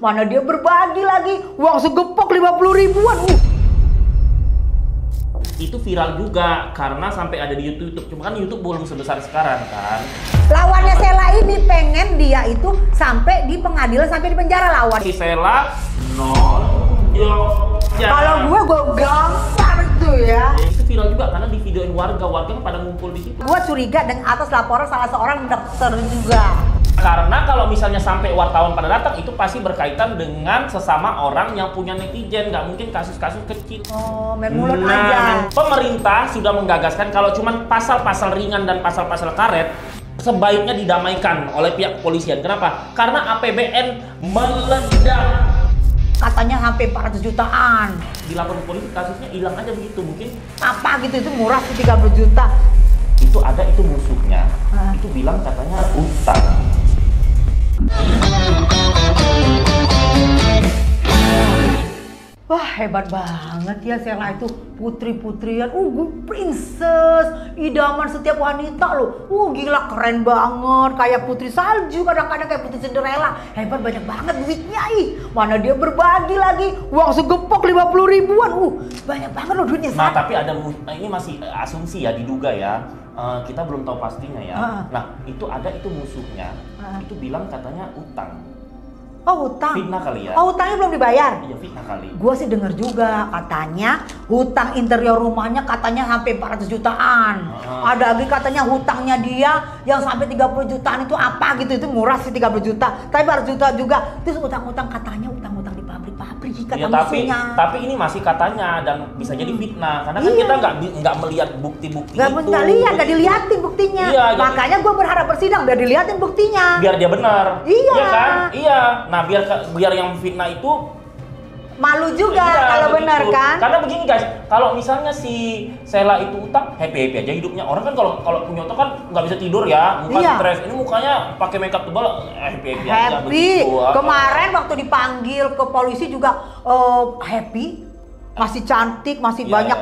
Mana dia berbagi lagi, uang segepok 50 ribuan. Itu viral juga karena sampai ada di YouTube. Cuma kan YouTube belum sebesar sekarang kan. Lawannya Sela ini pengen dia itu sampai di pengadilan, sampai di penjara lawan. Si Sela Kalau gue gampar tuh ya. Itu viral juga karena di videoin warga kan pada ngumpul di situ. Gue curiga dengan atas laporan salah seorang dokter juga. Karena kalau misalnya sampai wartawan pada datang itu pasti berkaitan dengan sesama orang yang punya netizen, nggak mungkin kasus-kasus kecil. Oh, main mulut aja. Pemerintah sudah menggagaskan kalau cuman pasal-pasal ringan dan pasal-pasal karet sebaiknya didamaikan oleh pihak kepolisian. Kenapa? Karena APBN meledak. Katanya hampir 400 jutaan. Di laporan polisi kasusnya hilang aja begitu, mungkin Apa gitu itu murah sih 30 juta. itu ada itu musuhnya. Itu bilang katanya utang. Wah, hebat banget ya Sela itu, putri-putrian, gue princess, idaman setiap wanita loh. Gila keren banget, kayak putri salju, kadang-kadang kayak putri Cinderella. Hebat, banyak banget duitnya Mana dia berbagi lagi, uang segepok 50 ribuan. Banyak banget loh duitnya. Nah, tapi ada ini masih asumsi ya, diduga ya. Kita belum tahu pastinya ya. Nah, itu ada itu musuhnya. Itu bilang katanya utang. Oh, hutang. Fitnah kali ya. Oh, hutangnya belum dibayar. Iya, fitnah kali. Gue sih denger juga katanya hutang interior rumahnya katanya sampai 400 jutaan. Ada lagi katanya hutangnya dia yang sampai 30 jutaan itu apa gitu, itu murah sih 30 juta. Tapi 400 juta juga. Terus utang-utang katanya utang-utang di pabrik-pabrik kata Ya, musuhnya. tapi ini masih katanya dan bisa jadi fitnah karena kan kita nggak melihat bukti-bukti itu. Nggak lihat, nggak diliatin buktinya. Iya, makanya gue berharap bersidang biar diliatin buktinya. Biar dia benar. Iya. Iya kan? Iya. Nah, biar yang fitnah itu malu juga kalau begitu. benar kan? Karena begini guys, kalau misalnya si Sela itu utang, happy aja hidupnya. Orang kan kalau punya utang kan nggak bisa tidur ya, muka stres. Ini mukanya pakai makeup tebal, happy aja begitu. Kemarin waktu dipanggil ke polisi juga happy, masih cantik, masih banyak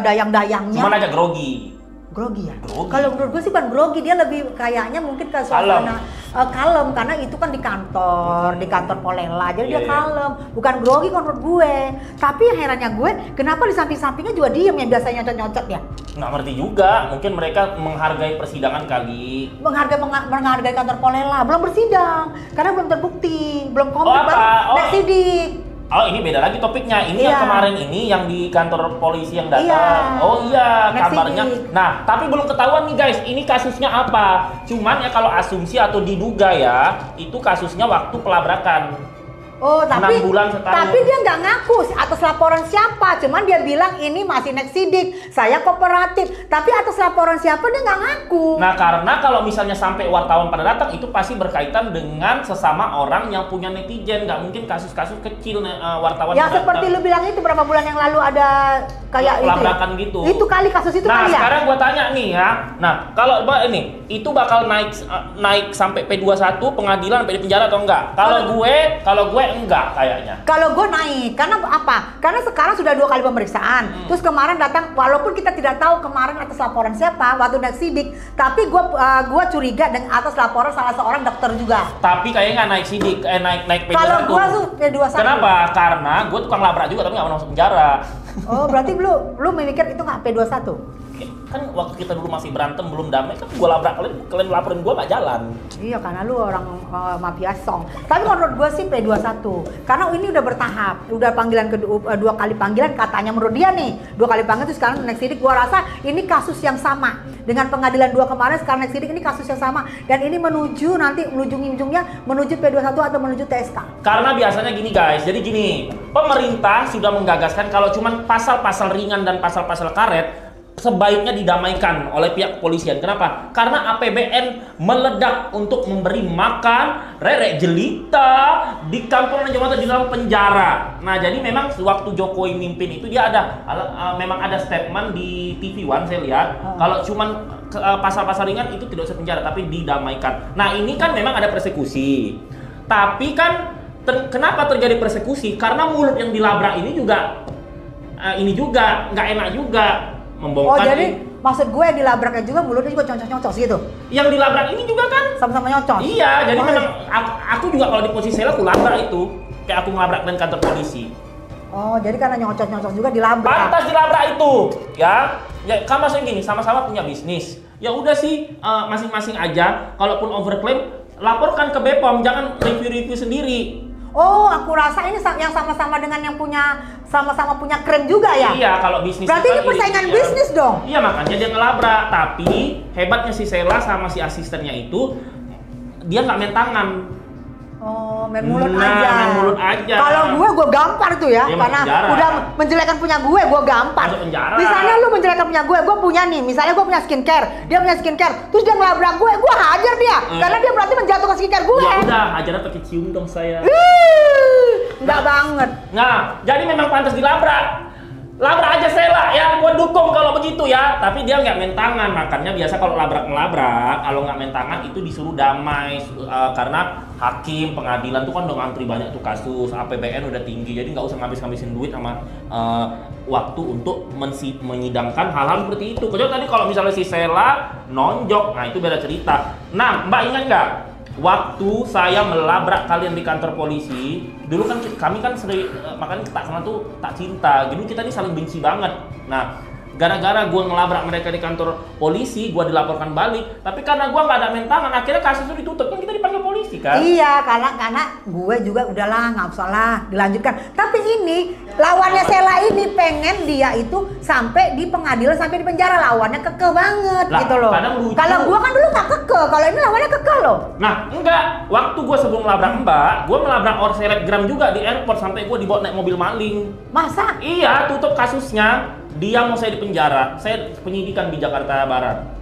dayang-dayangnya. Cuman aja grogi. Grogi ya? Grogi. Kalau menurut gue sih bukan grogi, dia lebih kayaknya mungkin ke suasana kalem karena itu kan di kantor Polela, jadi dia kalem, bukan grogi menurut gue. Tapi yang herannya gue, kenapa di samping-sampingnya juga diem yang biasanya nyocot ya? Nggak ngerti juga, mungkin mereka menghargai persidangan kali. Menghargai kantor Polela, belum bersidang karena belum terbukti, belum komplit, naik sidik. Oh, ini beda lagi topiknya. Ini yang kemarin ini yang di kantor polisi yang datang. Oh iya, kabarnya. Nah, tapi belum ketahuan nih guys, ini kasusnya apa. Cuman ya kalau asumsi atau diduga ya, itu kasusnya waktu pelabrakan. Oh, 6 bulan setahun. Tapi dia nggak ngaku atas laporan siapa. Cuman dia bilang ini masih naik sidik, saya kooperatif. Tapi atas laporan siapa dia nggak ngaku. Nah, karena kalau misalnya sampai wartawan pada datang itu pasti berkaitan dengan sesama orang yang punya netizen. Nggak mungkin kasus-kasus kecil wartawan. Ya seperti lu bilang itu berapa bulan yang lalu ada kayak pelabrakan itu. Gitu. Itu kali kasus itu nah, kali ya. Nah, sekarang gua tanya nih ya. Nah, kalau ini itu bakal naik sampai P21 pengadilan sampai di penjara atau enggak? Kalau gue enggak kayaknya. Kalau gue naik, karena apa? Karena sekarang sudah 2 kali pemeriksaan. Terus kemarin datang, walaupun kita tidak tahu kemarin atas laporan siapa waktu naik sidik, tapi gue curiga dengan atas laporan salah seorang dokter juga. Tapi kayaknya nggak naik sidik, naik P21. Kalau gue tuh P21. Kenapa? Karena gue tukang labrak juga tapi nggak pernah masuk penjara. Oh, berarti lu memikir itu nggak P21? Kan waktu kita dulu masih berantem belum damai kan gue labrak kalian laporin gue nggak jalan. Iya, karena lu orang mafia song. Tapi menurut gue sih P21 karena ini udah bertahap, udah panggilan kedua, 2 kali panggilan katanya menurut dia nih 2 kali panggilan terus sekarang naik sidik. Gue rasa ini kasus yang sama dengan pengadilan 2 kemarin, sekarang naik sidik ini kasus yang sama dan ini menuju nanti ujungnya menuju P21 atau menuju TSK. Karena biasanya gini guys, jadi gini, pemerintah sudah menggagaskan kalau cuman pasal-pasal ringan dan pasal-pasal karet sebaiknya didamaikan oleh pihak kepolisian. Kenapa? Karena APBN meledak untuk memberi makan rerek jelita di kantor jabatan di dalam penjara. Nah, jadi memang waktu Jokowi mimpin itu dia memang ada statement di TV One saya lihat kalau cuman pasal-pasal ringan itu tidak usah penjara tapi didamaikan. Nah, ini kan memang ada persekusi. Tapi kan kenapa terjadi persekusi? Karena mulut yang dilabrak ini juga nggak enak juga. Membongkar. Oh, jadi maksud gue dilabraknya juga mulutnya juga nyocos gitu. Yang dilabrak ini juga kan sama-sama nyocos. Iya, jadi memang aku juga kalau di posisi Sela aku labrak itu. kayak aku ngelabrak dan kantor polisi. Oh, jadi karena nyocok-nyocok juga dilabrak. Pantas dilabrak itu, ya. Ya, kan maksudnya gini, sama-sama punya bisnis. Ya udah sih, masing-masing aja. Kalaupun overclaim, laporkan ke BPOM, jangan review-review sendiri. Oh, aku rasa ini yang sama-sama dengan yang sama-sama punya kren juga ya? Iya, kalau bisnis. Berarti ini persaingan bisnis dong? Iya, makanya dia ngelabrak. Tapi hebatnya si Sela sama si asistennya itu, dia nggak main tangan. Oh, main mulut Nah, aja. main mulut aja. Kalau gue gampar tuh ya, Dia karena penjara. udah menjelekkan punya gue gampar. Masuk penjara. Misalnya lu menjelekkan punya gue punya nih, misalnya gue punya skincare, dia punya skincare, terus dia ngelabrak gue hajar dia, karena dia berarti menjatuhkan skincare gue. Ya udah, ajarnya pakai cium dong saya. Enggak banget. Nah, jadi memang pantas dilabrak. Labrak aja Sela, ya gua dukung kalau begitu ya. Tapi dia nggak main tangan, makanya biasa kalau labrak-melabrak, kalau nggak main tangan itu disuruh damai karena hakim, pengadilan tuh kan udah ngantri banyak tuh kasus, APBN udah tinggi, jadi nggak usah ngabis-ngabisin duit sama waktu untuk menyidangkan hal-hal seperti itu. Kecuali tadi kalau misalnya si Sela nonjok, nah itu beda cerita. Nah, Mbak ingat nggak? Waktu saya melabrak kalian di kantor polisi, dulu kan kami kan sering, makanya tak kenal tuh tak cinta. Jadi kita ini saling benci banget. Nah, gara-gara gue ngelabrak mereka di kantor polisi, gue dilaporkan balik. Tapi karena gue nggak ada main tangan, akhirnya kasus itu ditutup. Kan kita dipanggil polisi kan? Iya, karena gue juga udahlah nggak usah lah dilanjutkan. Tapi ini lawannya Sela ini pengen dia itu sampai di pengadilan, sampai di penjara, lawannya kekeh banget Lah, gitu loh. kadang lucu. Kalau gue kan dulu nggak kekeh, kalau ini lawannya kekeh loh. Nah, enggak. Waktu gue sebelum melabrak Mbak, gue melabrak orang selebgram juga di airport sampai gue dibawa naik mobil maling. Masa? Iya, tutup kasusnya. Dia mau saya di penjara. Saya penyidikan di Jakarta Barat.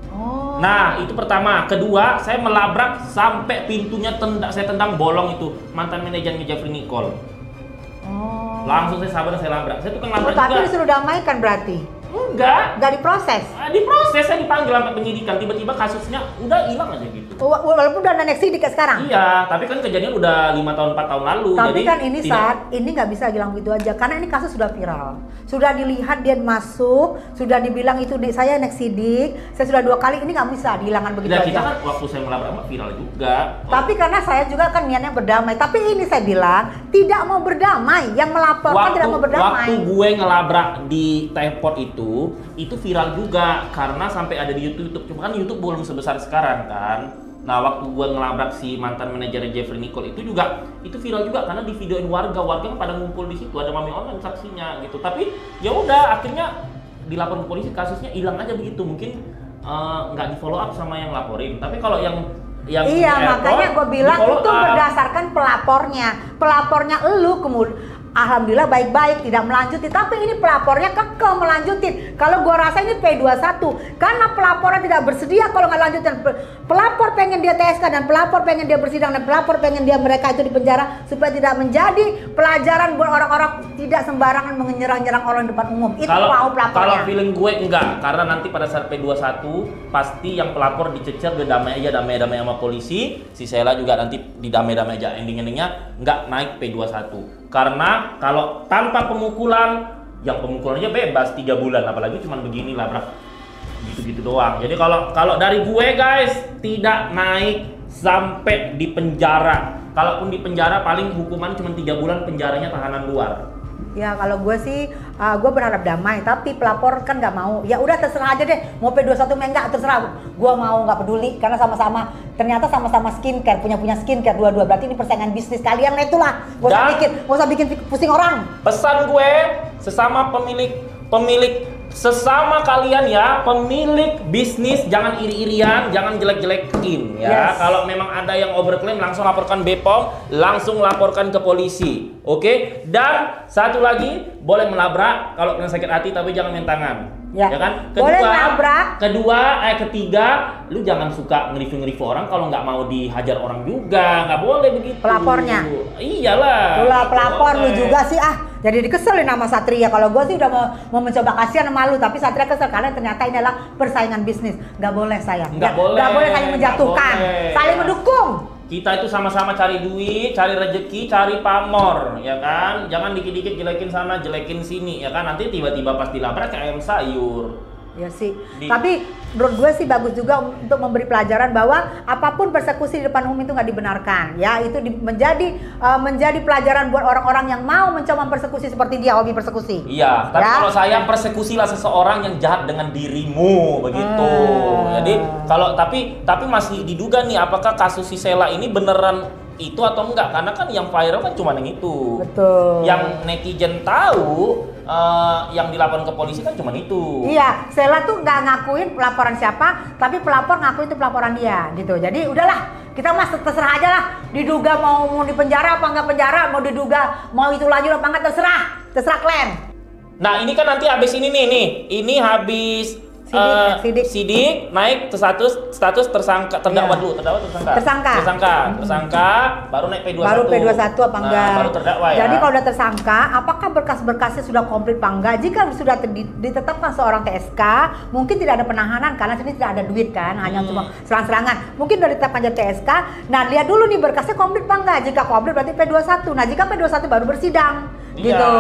Oh. Nah, itu pertama. Kedua, saya melabrak sampai pintunya saya tendang bolong itu. Mantan manajernya Jeffrey Nicole. Oh. Langsung saya sabar, saya labrak. Saya tukang labrak Tapi juga. disuruh damaikan berarti? Enggak. Nggak diproses? Diproses, saya dipanggil sampai penyidikan. Tiba-tiba kasusnya udah hilang aja gitu. Walaupun udah naik sidik kayak sekarang? Iya, tapi kan kejadian udah 5 tahun 4 tahun lalu. Tapi jadi kan ini ini nggak bisa bilang begitu aja, karena ini kasus sudah viral, sudah dilihat dia masuk, sudah dibilang itu saya naik sidik, saya sudah 2 kali, ini nggak bisa dihilangkan begitu Nah, aja. kita kan waktu saya melabrak Mbak viral juga. Tapi karena saya juga kan niatnya berdamai, tapi ini saya bilang tidak mau berdamai, yang melaporkan tidak mau berdamai. Waktu gue ngelabrak di Tepot itu viral juga karena sampai ada di YouTube. Cuma kan YouTube belum sebesar sekarang kan. Nah, waktu gue ngelabrak si mantan manajer Jeffrey Nicole itu juga viral juga karena di videoin warga kan pada ngumpul di situ, ada Mami Online saksinya gitu. Tapi ya udah akhirnya dilaporkan ke polisi, kasusnya hilang aja begitu. Mungkin nggak di follow up sama yang laporin. Tapi kalau yang iya, makanya gue bilang itu berdasarkan pelapornya elu, kemudian alhamdulillah baik-baik tidak melanjuti, tapi ini pelapornya kekeh melanjutin. Kalau gua rasa ini P21 karena pelapornya tidak bersedia kalau nggak lanjutin. Pelapor pengen dia TSK dan pelapor pengen dia bersidang dan pelapor pengen dia mereka itu di penjara supaya tidak menjadi pelajaran buat orang-orang tidak sembarangan menyerang-nyerang orang di depan umum. Itu mau pelapornya. Kalau feeling gue enggak, karena nanti pada saat P21 pasti yang pelapor dicecer udah damai sama polisi. Si Sela juga nanti didamai-damai aja, ending-endingnya nggak naik P21. Karena kalau tanpa pemukulan, yang pemukulannya bebas 3 bulan, apalagi cuma begini labrak gitu-gitu doang. Jadi kalau dari gue guys, tidak naik sampai di penjara. Kalaupun di penjara paling hukuman cuma 3 bulan penjaranya tahanan luar. Ya kalau gue sih, gue berharap damai, tapi pelapor kan nggak mau. Ya udah terserah aja deh, mau P21 enggak terserah. Gue mau, nggak peduli karena ternyata sama-sama skincare, punya skincare dua-dua. Berarti ini persaingan bisnis kalian, itulah. Gak usah bikin pusing orang. Pesan gue sesama sesama kalian ya, pemilik bisnis, jangan iri-irian, jangan jelek-jelekin ya. Yes. Kalau memang ada yang overclaim, langsung laporkan BPOM, langsung laporkan ke polisi. Oke? Dan satu lagi, boleh melabrak kalau kena sakit hati tapi jangan main tangan. Ya kan? Boleh melabrak. Ketiga, lu jangan suka nge-review orang kalau nggak mau dihajar orang juga, nggak boleh begitu. Pelapornya. Iyalah. Itulah pelapor lu juga sih jadi dikeselin sama Satria. Kalau gue sih udah mau mencoba kasihan sama lu, tapi Satria kesel karena ternyata ini adalah persaingan bisnis. Nggak boleh sayang. Nggak boleh saling menjatuhkan, saling mendukung. Kita itu sama-sama cari duit, cari rezeki, cari pamor, ya kan? Jangan dikit-dikit jelekin sana, jelekin sini, ya kan? Nanti tiba-tiba pas dilabrak kayak ayam sayur. Ya sih. Tapi menurut gue sih bagus juga untuk memberi pelajaran bahwa apapun persekusi di depan umum itu nggak dibenarkan. Ya, itu menjadi pelajaran buat orang-orang yang mau mencoba persekusi seperti dia, hobi persekusi. Iya, tapi kalau saya persekusilah seseorang yang jahat dengan dirimu begitu. Jadi kalau tapi masih diduga nih apakah kasus si Sheila ini beneran itu atau enggak, karena kan yang viral kan cuma yang itu. Betul. Yang netizen tahu yang dilaporkan ke polisi kan cuma itu. Iya, Sheila tuh nggak ngakuin pelaporan siapa, tapi pelapor ngakuin itu pelaporan dia gitu. Jadi udahlah, kita mas terserah aja lah. Diduga mau di penjara apa nggak penjara, mau diduga mau itu lanjut apa nggak, terserah kalian. Nah ini kan nanti habis ini ini habis sidik naik ke status tersangka, terdakwa dulu, tersangka, baru naik P21. Baru P21 apa enggak? Baru terdakwa ya. Jadi kalau udah tersangka, apakah berkas-berkasnya sudah komplit apa enggak? Jika sudah ditetapkan seorang TSK, mungkin tidak ada penahanan karena sini tidak ada duit kan, hanya cuma serang-serangan. Mungkin sudah ditetapkan jadi TSK. Nah, lihat dulu nih berkasnya komplit apa enggak? Jika komplit berarti P21. Nah, jika P21 baru bersidang. Iya. Gitu.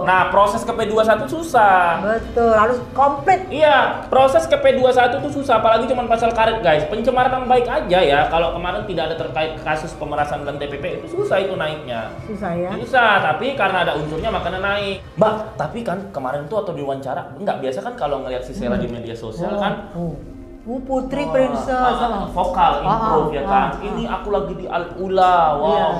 Nah, proses ke P21 susah. Betul, harus komplit. Iya, proses ke P21 itu susah, apalagi cuma pasal karet, guys. Pencemaran baik aja ya. Kalau kemarin tidak ada terkait kasus pemerasan dan TPP, itu susah itu naiknya. Susah ya. Susah, tapi karena ada unsurnya makanya naik. Mbak, tapi kan kemarin tuh atau diwawancara, enggak biasa kan kalau ngelihat si Sheila di media sosial kan Putri Princess vokal improve ya kan. Ini aku lagi di Al-Ula, wow,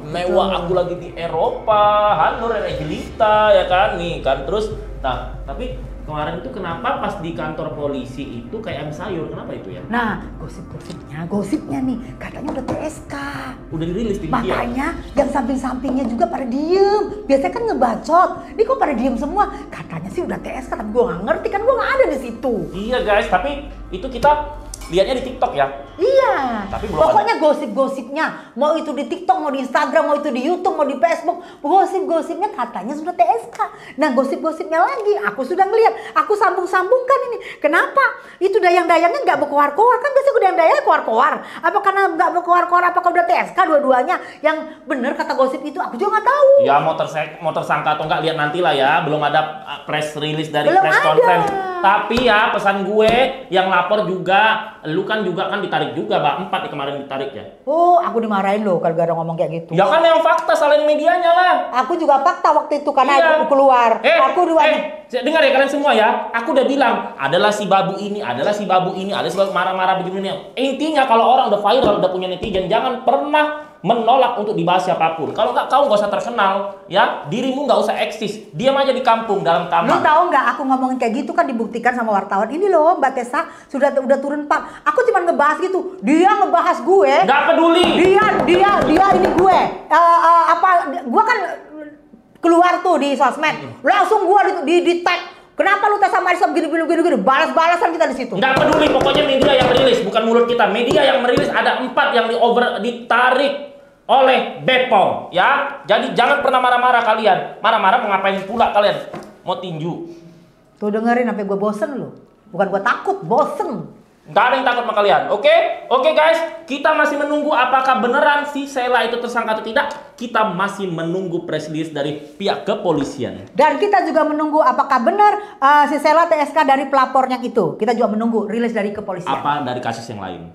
mewah aku lagi di Eropa, halo Rere Jelita ya kan nih kan. Terus nah, tapi kemarin itu kenapa pas di kantor polisi itu kayak ayam sayur, kenapa itu ya? Nah, gosipnya nih katanya udah TSK. Udah dirilis di media. Makanya yang samping-sampingnya juga pada diem. Biasanya kan ngebacot. Ini kok pada diem semua? Katanya sih udah TSK, tapi gue nggak ngerti kan gue nggak ada di situ. Iya guys, tapi itu kita lihatnya di TikTok ya. Iya. Tapi belum pokoknya gosip-gosipnya, mau itu di TikTok, mau di Instagram, mau itu di YouTube, mau di Facebook, gosip-gosipnya katanya sudah TSK. Nah, gosip-gosipnya lagi, aku sudah ngeliat, aku sambung-sambungkan ini. Kenapa? Itu dayang-dayangnya nggak berkoar-koar, kan biasanya dayang-dayangnya koar-koar. Apa karena nggak berkoar-koar, apakah udah TSK dua-duanya? Yang bener kata gosip itu, aku juga nggak tahu. Ya mau tersangka atau nggak lihat nantilah ya, belum ada press release dari Belum press ada. conference. Tapi ya pesan gue yang lapor juga, lu kan ditarik juga, Mbak. 4 kemarin ditarik ya. Oh, aku dimarahin loh kalau gara ngomong kayak gitu. Ya kan yang fakta, salahin medianya lah. Aku juga fakta waktu itu karena Iya. aku keluar. Dengar ya kalian semua ya. Aku udah bilang, adalah si babu ini, ada si babu marah-marah begini. Intinya kalau orang udah viral, udah punya netizen, jangan pernah menolak untuk dibahas siapapun. Kalau nggak, kau nggak usah terkenal, ya. Dirimu nggak usah eksis. Diam aja di kampung, dalam kamar. Lu tahu nggak? Aku ngomongin kayak gitu kan dibuktikan sama wartawan. Ini loh, Mbak Tessa udah turun 4. Aku cuma ngebahas gitu. Dia ngebahas gue. Nggak peduli. Dia ini gue. Gue kan keluar tuh di sosmed. Langsung gue di tag. Kenapa lu Tessa Marissa begini, balas-balasan kita di situ. Nggak peduli, pokoknya media yang merilis, bukan mulut kita. Media yang merilis ada 4 yang ditarik oleh Bepom, ya. Jadi jangan pernah marah-marah kalian. Marah-marah mau ngapain pula kalian? Mau tinju? Tuh dengerin sampai gue bosen lu. Bukan gue takut, bosen. Nggak ada yang takut sama kalian, oke? Oke guys, kita masih menunggu apakah beneran si Sheila itu tersangka atau tidak. Kita masih menunggu press release dari pihak kepolisian. Dan kita juga menunggu apakah benar si Sheila TSK dari pelapornya itu. Kita juga menunggu rilis dari kepolisian. Apa dari kasus yang lain.